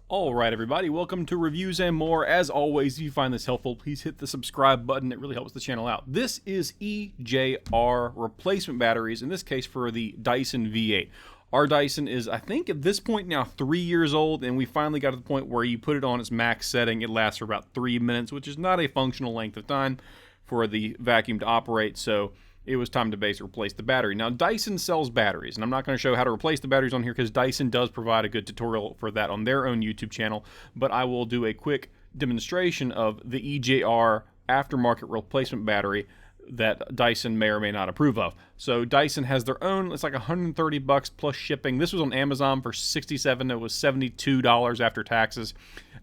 Alright everybody, welcome to Reviews and More. As always, if you find this helpful, please hit the subscribe button. It really helps the channel out. This is EGR replacement batteries, in this case for the Dyson V8. Our Dyson is, I think at this point now, 3 years old, and we finally got to the point where you put it on its max setting. It lasts for about 3 minutes, which is not a functional length of time for the vacuum to operate, so it was time to basically replace the battery. Now, Dyson sells batteries, and I'm not going to show how to replace the batteries on here because Dyson does provide a good tutorial for that on their own YouTube channel, but I will do a quick demonstration of the EGR aftermarket replacement battery that Dyson may or may not approve of. So Dyson has their own, it's like $130 plus shipping. This was on Amazon for $67. It was $72 after taxes.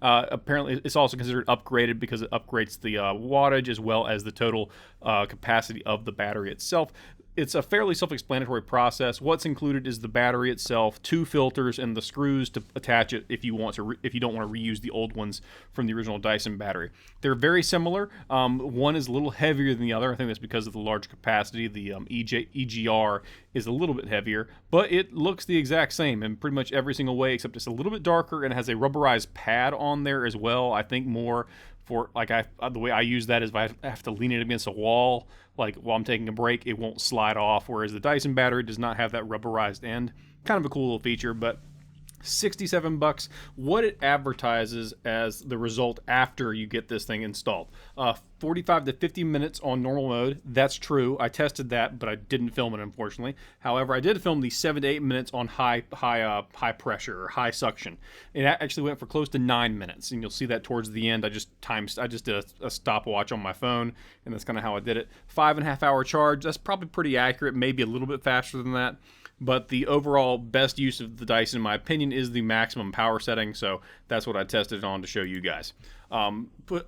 Apparently, it's also considered upgraded because it upgrades the wattage as well as the total capacity of the battery itself. It's a fairly self-explanatory process. What's included is the battery itself, 2 filters, and the screws to attach it if you want to, if you don't want to reuse the old ones from the original Dyson battery. They're very similar. One is a little heavier than the other. I think that's because of the large capacity. The EGR is a little bit heavier, but it looks the exact same in pretty much every single way, except it's a little bit darker and it has a rubberized pad on there as well. I think more for like the way I use that is if I have to lean it against a wall, like while I'm taking a break, it won't slide off, whereas the Dyson battery does not have that rubberized end. Kind of a cool little feature, but $67. What it advertises as the result after you get this thing installed: 45 to 50 minutes on normal mode. That's true. I tested that, but I didn't film it, unfortunately. However, I did film the 7 to 8 minutes on high pressure or high suction. It actually went for close to 9 minutes, and you'll see that towards the end. I just did a stopwatch on my phone, and that's kind of how I did it. 5.5 hour charge. That's probably pretty accurate. Maybe a little bit faster than that. But the overall best use of the Dyson, in my opinion, is the maximum power setting, so that's what I tested it on to show you guys.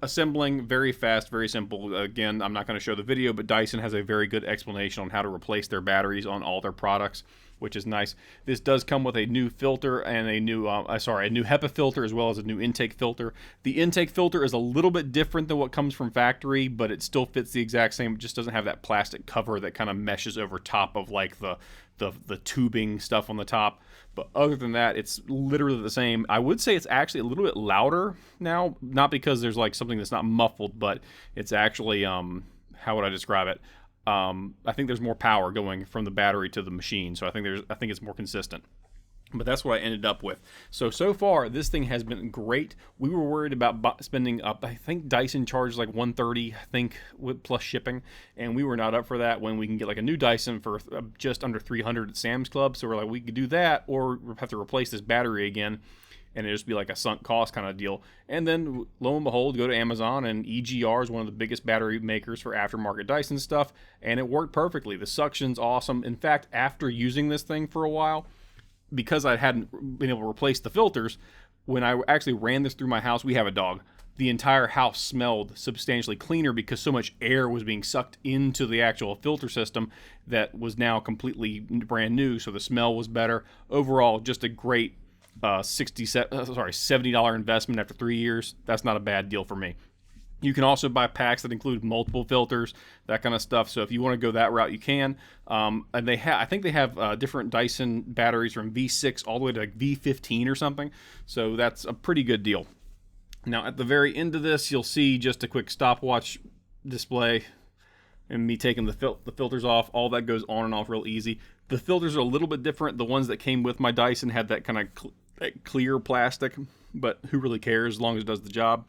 Assembling, very fast, very simple. Again, I'm not going to show the video, but Dyson has a very good explanation on how to replace their batteries on all their products, which is nice. This does come with a new filter and a new HEPA filter, as well as a new intake filter. The intake filter is a little bit different than what comes from factory, but it still fits the exact same. It just doesn't have that plastic cover that kind of meshes over top of like the tubing stuff on the top. But other than that, it's literally the same. I would say it's actually a little bit louder now, not because there's like something that's not muffled, but it's actually how would I describe it? I think there's more power going from the battery to the machine, so I think it's more consistent. But that's what I ended up with. So far, this thing has been great. We were worried about spending up. I think Dyson charges like $130, I think, with plus shipping, and we were not up for that when we can get like a new Dyson for just under $300 at Sam's Club. So we're like, we could do that, or have to replace this battery again, and it'd just be like a sunk cost kind of deal. And then, lo and behold, go to Amazon, and EGR is one of the biggest battery makers for aftermarket Dyson stuff, and it worked perfectly. The suction's awesome. In fact, after using this thing for a while, because I hadn't been able to replace the filters, when I actually ran this through my house, we have a dog, the entire house smelled substantially cleaner because so much air was being sucked into the actual filter system that was now completely brand new, so the smell was better. Overall, just a great $70 investment after 3 years. That's not a bad deal for me. You can also buy packs that include multiple filters, that kind of stuff. So if you want to go that route, you can. And I think they have different Dyson batteries from V6 all the way to like V15 or something. So that's a pretty good deal. Now at the very end of this, you'll see just a quick stopwatch display and me taking the filters off. All that goes on and off real easy. The filters are a little bit different. The ones that came with my Dyson had that kind of clear plastic, but who really cares as long as it does the job.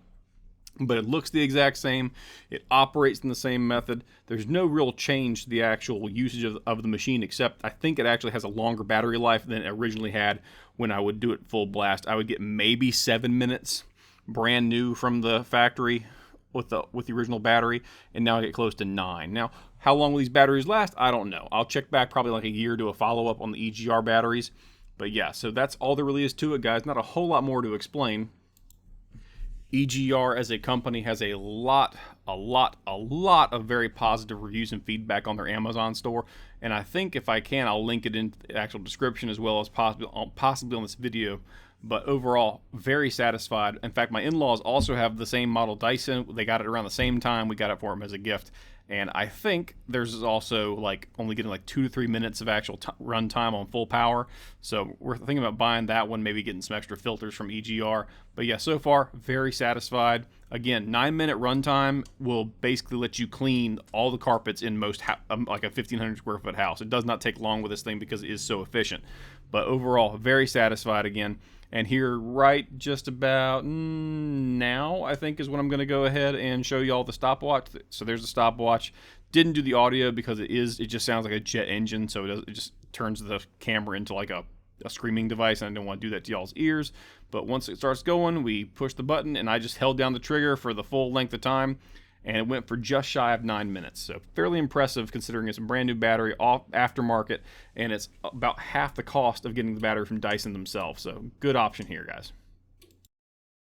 But it looks the exact same. It operates in the same method. There's no real change to the actual usage of the machine, except I think it actually has a longer battery life than it originally had when I would do it full blast. I would get maybe 7 minutes brand new from the factory with the original battery, and now I get close to 9. Now, how long will these batteries last? I don't know. I'll check back probably like a year to a follow-up on the EGR batteries. But yeah, so that's all there really is to it, guys. Not a whole lot more to explain. EGR as a company has a lot of very positive reviews and feedback on their Amazon store, and I think if I can, I'll link it in the actual description as well as possibly on this video. But overall, very satisfied. In fact, my in-laws also have the same model Dyson. They got it around the same time. We got it for them as a gift, And I think there's also like only getting like 2 to 3 minutes of actual run time on full power. So we're thinking about buying that one, maybe getting some extra filters from EGR. But yeah, so far, very satisfied. Again, 9-minute runtime will basically let you clean all the carpets in most like a 1,500 square foot house. It does not take long with this thing because it is so efficient. But overall, very satisfied again. And here, right just about now, I think is when I'm going to go ahead and show you all the stopwatch. So there's the stopwatch. Didn't do the audio because it just sounds like a jet engine, so it just turns the camera into like a screaming device, and I don't want to do that to y'all's ears. But once it starts going, we push the button, and I just held down the trigger for the full length of time, and it went for just shy of 9 minutes. So fairly impressive considering it's a brand new battery, off aftermarket, and it's about half the cost of getting the battery from Dyson themselves. So good option here, guys.